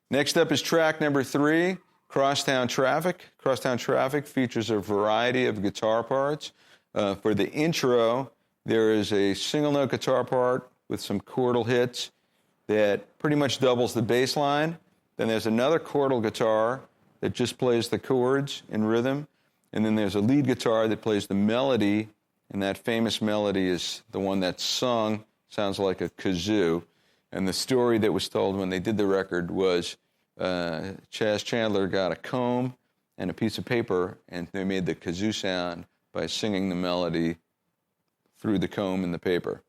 Next up is track number 3, Crosstown Traffic. Crosstown Traffic features a variety of guitar parts. For the intro, there is a single note guitar part with some chordal hits that pretty much doubles the bass line. Then there's another chordal guitar that just plays the chords in rhythm. And then there's a lead guitar that plays the melody, and that famous melody is the one that's sung, sounds like a kazoo. And the story that was told when they did the record was Chas Chandler got a comb and a piece of paper, and they made the kazoo sound by singing the melody through the comb and the paper.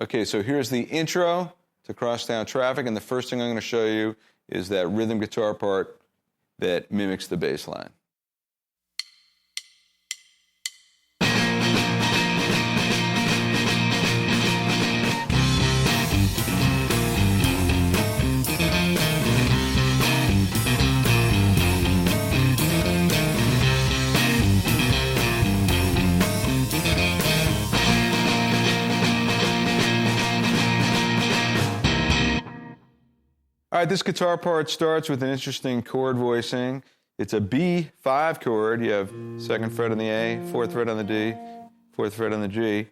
Okay, so here's the intro to Crosstown Traffic, and the first thing I'm going to show you is that rhythm guitar part that mimics the bass line. All right, this guitar part starts with an interesting chord voicing. It's a B5 chord. You have 2nd fret on the A, 4th fret on the D, 4th fret on the G.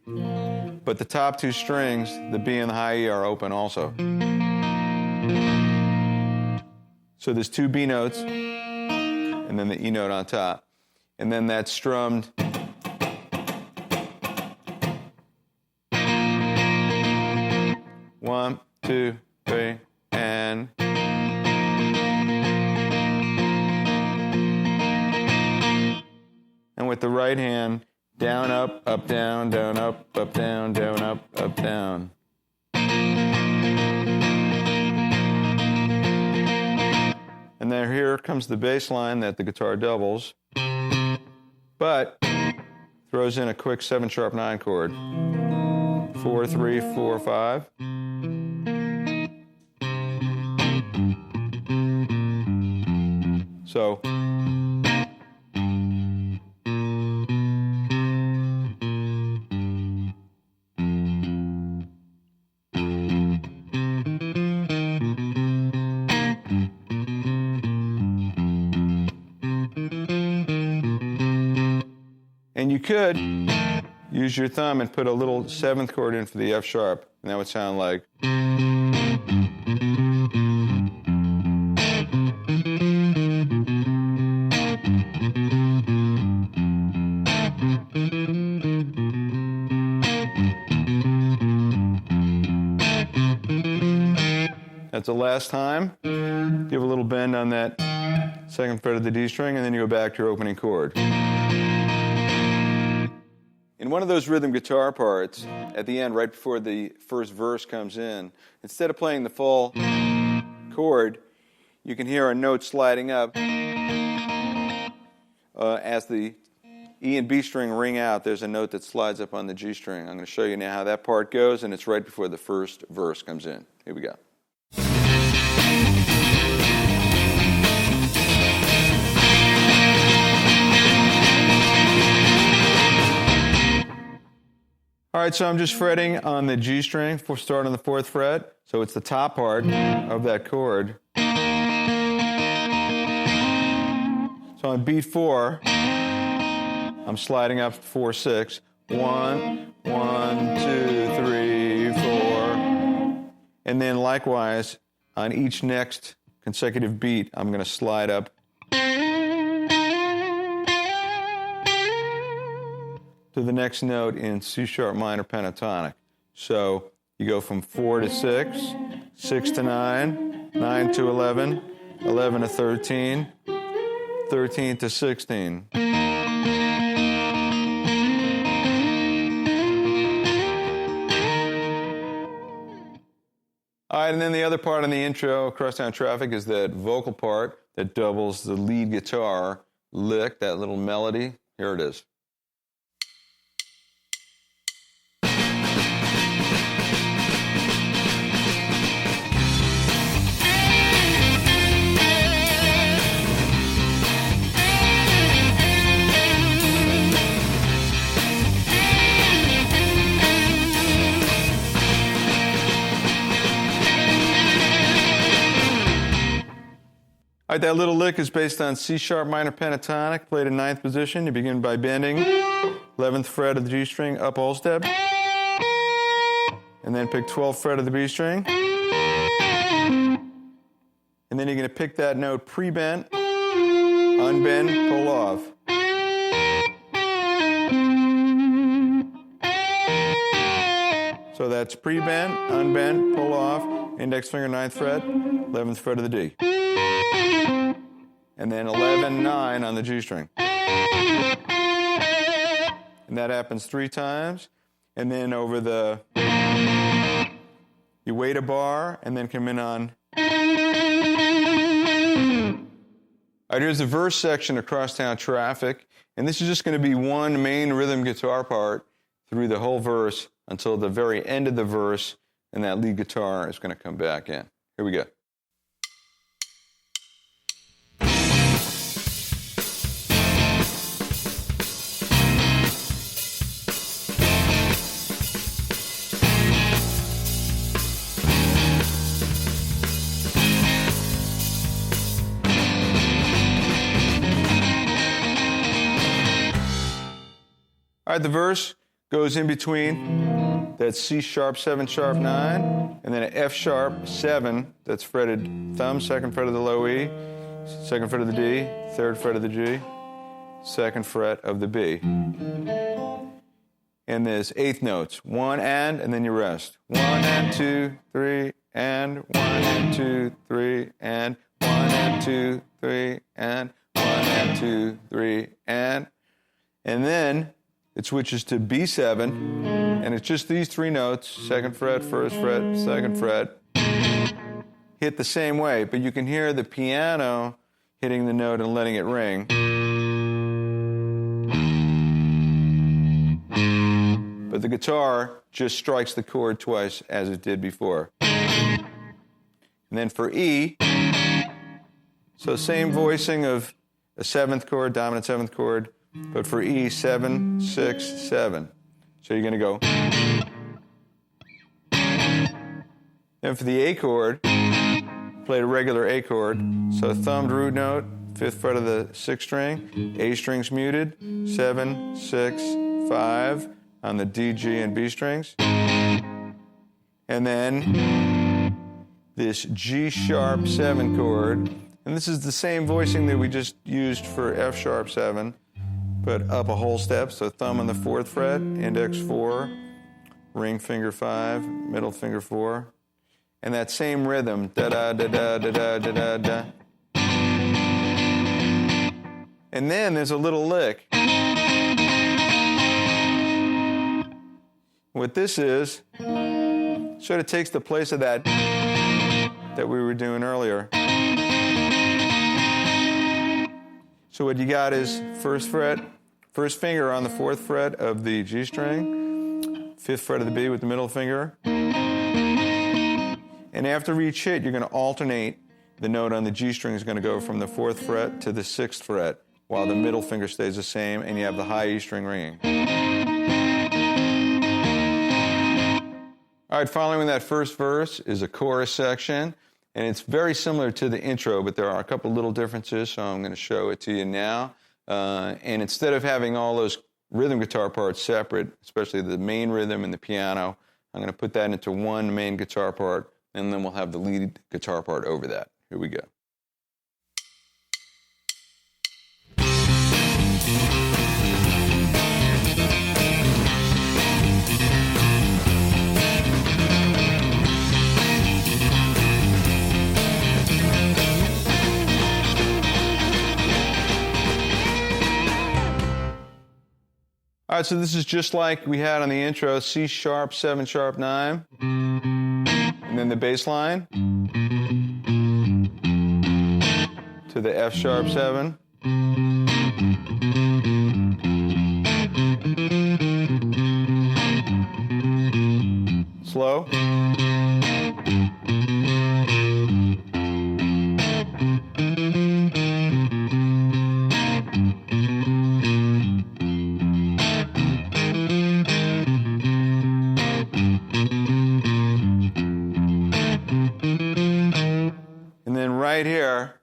But the top 2 strings, the B and the high E, are open also. So there's 2 B notes, and then the E note on top. And then that's strummed. One, 2, 3. And with the right hand, down, up, down, up, down, up, down. And then here comes the bass line that the guitar doubles, but throws in a quick 7-sharp 9 chord. 4, 3, 4, 5. So, and you could use your thumb and put a little 7th chord in for the F sharp, and that would sound like. That's the last time. Give a little bend on that 2nd fret of the D string, and then you go back to your opening chord. In one of those rhythm guitar parts, at the end, right before the first verse comes in, instead of playing the full chord, you can hear a note sliding up. As the E and B string ring out, there's a note that slides up on the G string. I'm going to show you now how that part goes, and it's right before the first verse comes in. Here we go. All right, so I'm just fretting on the G string, start on the 4th fret, so it's the top part of that chord. So on beat 4, I'm sliding up 4, 6. 1, 1, 2, 3, 4. And then likewise, on each next consecutive beat, I'm going to slide up to the next note in C sharp minor pentatonic. So you go from 4 to 6, 6 to 9, 9 to 11, 11 to 13, 13 to 16. All right, and then the other part on the intro, Crosstown Traffic, is that vocal part that doubles the lead guitar lick, that little melody. Here it is. All right, that little lick is based on C sharp minor pentatonic, played in 9th position. You begin by bending 11th fret of the G string, up whole step, and then pick 12th fret of the B string. And then you're going to pick that note pre-bent, unbend, pull off. So that's pre-bent, unbent, pull off, index finger 9th fret, 11th fret of the D. And then 11, 9 on the G string. And that happens 3 times. And then over the, you wait a bar and then come in on. All right, here's the verse section of Crosstown Traffic. And this is just going to be one main rhythm guitar part through the whole verse until the very end of the verse, and that lead guitar is going to come back in. Here we go. All right, the verse goes in between that C sharp 7 sharp 9, and then an F sharp 7 that's fretted thumb, 2nd fret of the low E, 2nd fret of the D, 3rd fret of the G, 2nd fret of the B. And there's 8th notes, 1 and then you rest. 1 and 2, 3, and 1 and 2, 3, and 1 and 2, 3, and 1 and 2, 3, and then it switches to B7, and it's just these 3 notes, 2nd fret, 1st fret, 2nd fret, hit the same way, but you can hear the piano hitting the note and letting it ring. But the guitar just strikes the chord twice as it did before. And then for E, so same voicing of a 7th chord, dominant 7th chord, but for E, 7, 6, 7. So you're going to go. Then for the A chord, played a regular A chord. So thumbed root note, 5th fret of the 6th string, A string's muted, 7, 6, 5 on the D, G, and B strings. And then this G sharp 7 chord. And this is the same voicing that we just used for F sharp 7. But up a whole step, so thumb on the 4th fret, index 4, ring finger 5, middle finger 4, and that same rhythm, da-da, da-da, da-da, da-da, da. And then there's a little lick. What this is, sort of takes the place of that we were doing earlier. So what you got is 1st fret, 1st finger on the 4th fret of the G string, 5th fret of the B with the middle finger. And after each hit, you're going to alternate. The note on the G string is going to go from the 4th fret to the 6th fret, while the middle finger stays the same, and you have the high E string ringing. All right, following that first verse is a chorus section. And it's very similar to the intro, but there are a couple little differences, so I'm going to show it to you now. And instead of having all those rhythm guitar parts separate, especially the main rhythm and the piano, I'm going to put that into one main guitar part, and then we'll have the lead guitar part over that. Here we go. All right, so this is just like we had on the intro, C sharp, 7 sharp 9, and then the bass line to the F sharp 7. Slow. And then right here,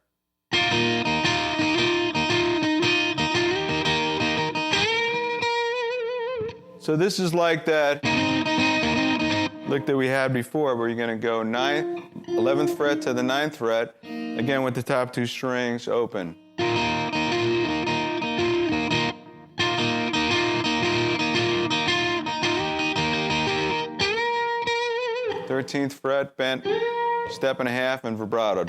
So this is like that lick that we had before, where you're going to go 11th fret to the 9th fret, again with the top 2 strings open. 13th fret, bent, step and a half, and vibrato.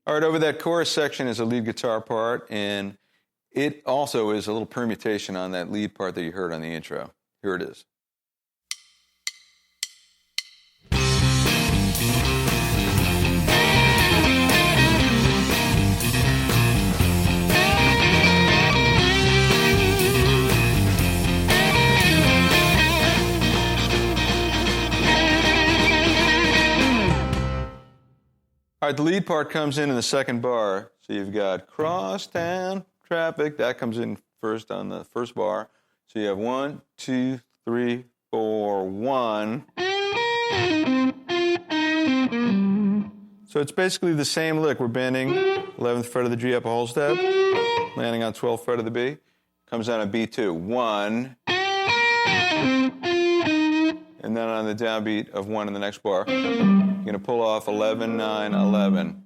All right, over that chorus section is a lead guitar part, and it also is a little permutation on that lead part that you heard on the intro. Here it is. All right, the lead part comes in the second bar. So you've got Crosstown Traffic. That comes in first on the first bar. So you have 1, 2, 3, 4, 1. So it's basically the same lick. We're bending 11th fret of the G up a whole step, landing on 12th fret of the B. Comes down a B2. 1. And then on the downbeat of 1 in the next bar, you're going to pull off 11, 9, 11.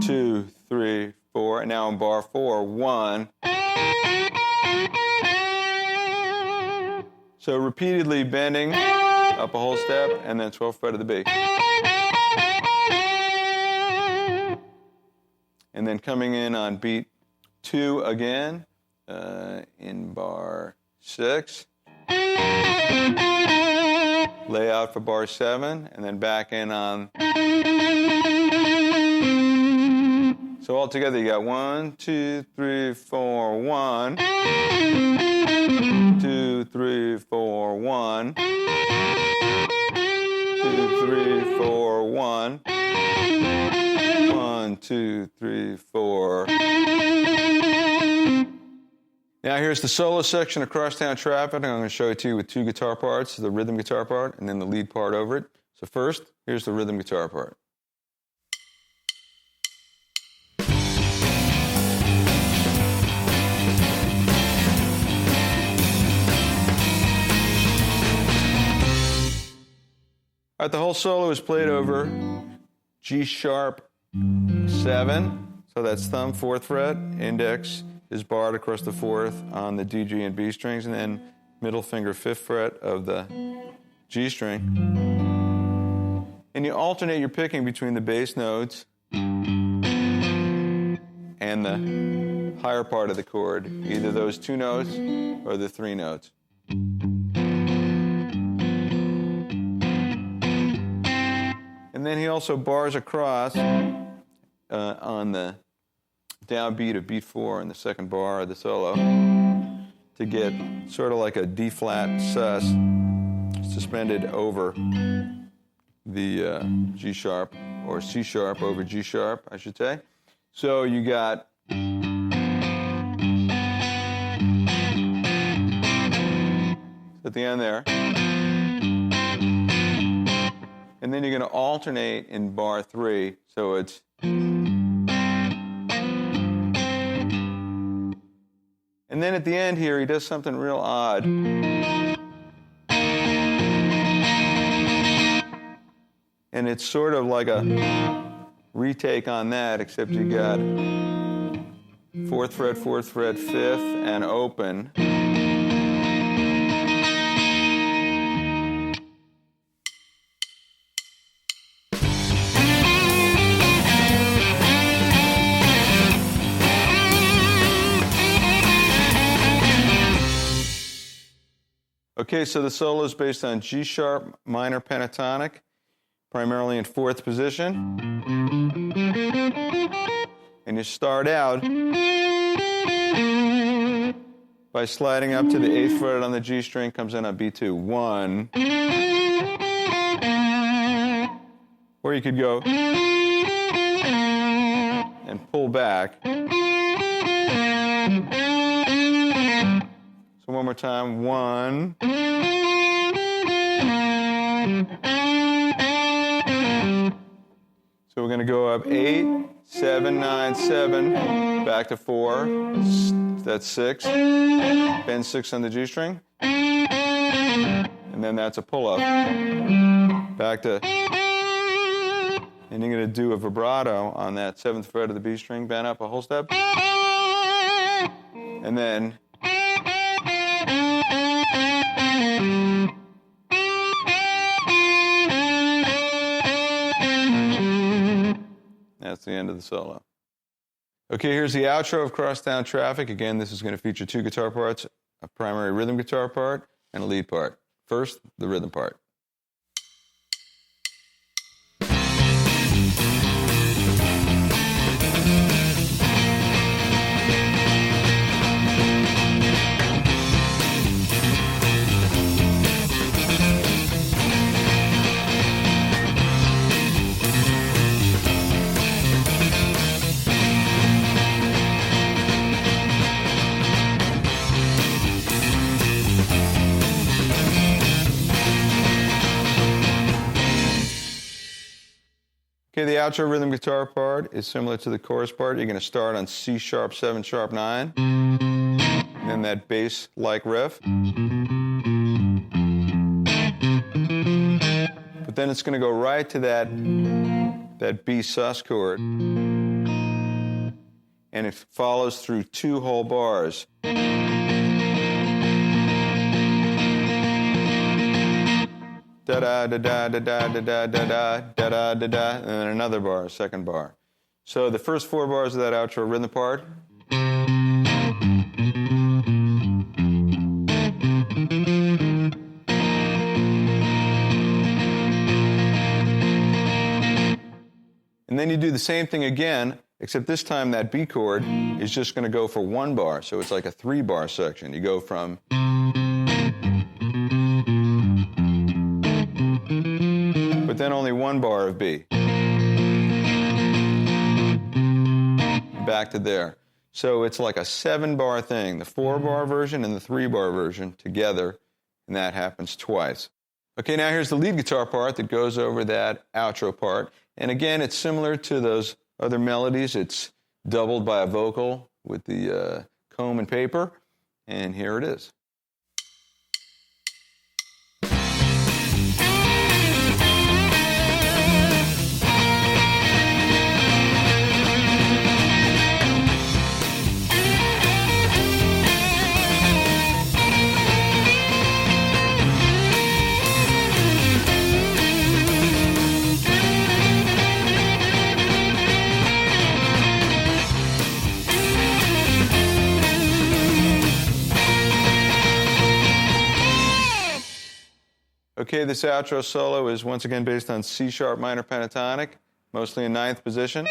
2, 3, 4. And now in bar 4, 1. So repeatedly bending up a whole step and then 12th fret of the B. And then coming in on beat 2 again in bar 6. Lay out for bar 7, and then back in on. So all together you got 1, 2, 3, 4, 1. 2, 3, 4, 1. 2, 3, 4, 1. 1, 2, 3, 4. Now here's the solo section of Crosstown Traffic. I'm going to show it to you with 2 guitar parts, the rhythm guitar part and then the lead part over it. So first, here's the rhythm guitar part. All right, the whole solo is played over G sharp 7. So that's thumb, 4th fret, index is barred across the 4th on the D, G, and B strings, and then middle finger 5th fret of the G string. And you alternate your picking between the bass notes and the higher part of the chord, either those 2 notes or the 3 notes. And then he also bars across on the downbeat of beat 4 in the second bar of the solo to get sort of like a D flat sus suspended over the G sharp, or C sharp over G sharp, I should say. So you got at the end there. And then you're going to alternate in bar 3, so it's. And then at the end here, he does something real odd. And it's sort of like a retake on that, except you got 4th fret, 5th, and open. Okay, so the solo is based on G sharp minor pentatonic, primarily in 4th position. And you start out by sliding up to the 8th fret on the G string, comes in on B2, 1. Or you could go and pull back. So one more time, 1. So we're going to go up 8, 7, 9, 7, back to 4. That's 6. Bend 6 on the G string. And then that's a pull-up. Back to... And you're going to do a vibrato on that 7th fret of the B string, bend up a whole step. And then... That's the end of the solo. Okay, here's the outro of Crosstown Traffic. Again, this is going to feature 2 guitar parts, a primary rhythm guitar part, and a lead part. First, the rhythm part. Okay, the outro rhythm guitar part is similar to the chorus part. You're going to start on C sharp 7 sharp 9, and then that bass-like riff. But then it's going to go right to that B sus chord, and it follows through 2 whole bars. Da da da da da da da da da da da da da, and then another bar, second bar. So the first 4 bars of that outro rhythm part. And then you do the same thing again, except this time that B chord is just going to go for 1 bar. So it's like a 3-bar section. You go from... but then only 1 bar of B. Back to there. So it's like a 7-bar thing, the 4-bar version and the 3-bar version together, and that happens twice. Okay, now here's the lead guitar part that goes over that outro part. And again, it's similar to those other melodies. It's doubled by a vocal with the comb and paper, and here it is. Okay, this outro solo is once again based on C sharp minor pentatonic, mostly in 9th position.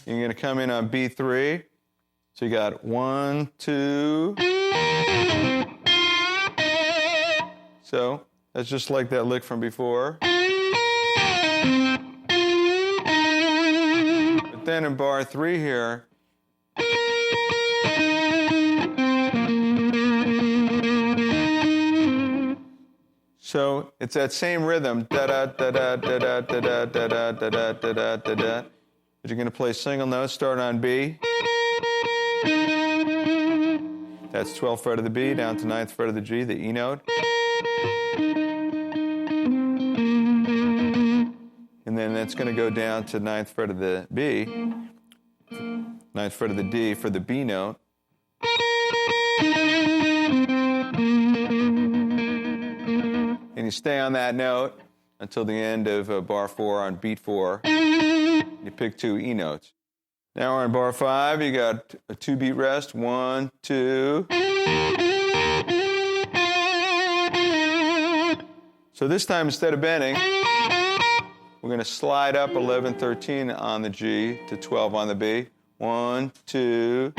You're going to come in on B3. So you got 1, 2. So that's just like that lick from before. But then in bar 3 here, so it's that same rhythm, da da da da da da da da da da da da da da da. But you're going to play single notes, start on B. That's 12th fret of the B down to 9th fret of the G, the E note. And then that's going to go down to 9th fret of the B, 9th fret of the D for the B note. And you stay on that note until the end of bar 4 on beat 4. You pick 2 E notes. Now we're on bar 5. You got a 2-beat rest. 1, 2. So this time, instead of bending, we're going to slide up 11, 13 on the G to 12 on the B. 1, 2.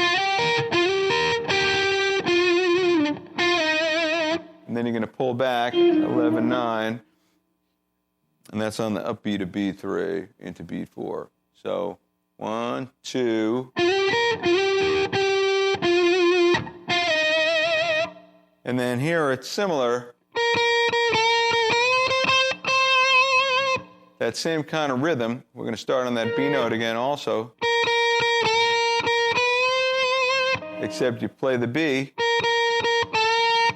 And then you're going to pull back 11, 9. And that's on the upbeat of B3 into beat 4. So 1, 2. And then here it's similar. that same kind of rhythm. We're going to start on that B note again also, except you play the B,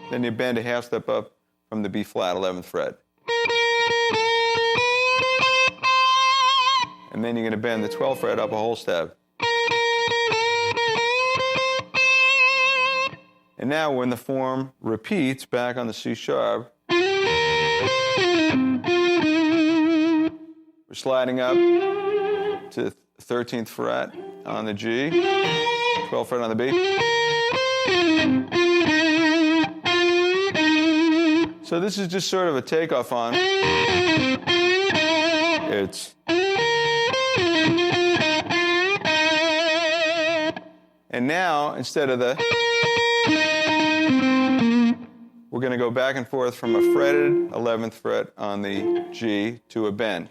then you bend a half step up from the B flat, 11th fret. And then you're going to bend the 12th fret up a whole step. And now when the form repeats back on the C sharp, we're sliding up to 13th fret on the G, 12th fret on the B. So this is just sort of a takeoff on. It's. And now, instead of the, we're going to go back and forth from a fretted 11th fret on the G to a bend.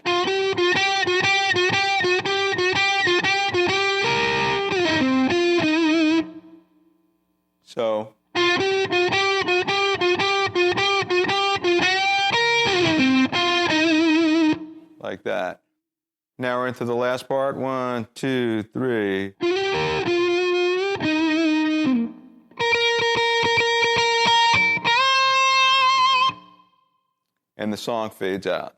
So, like that. Now we're into the last part. 1, 2, 3. And the song fades out.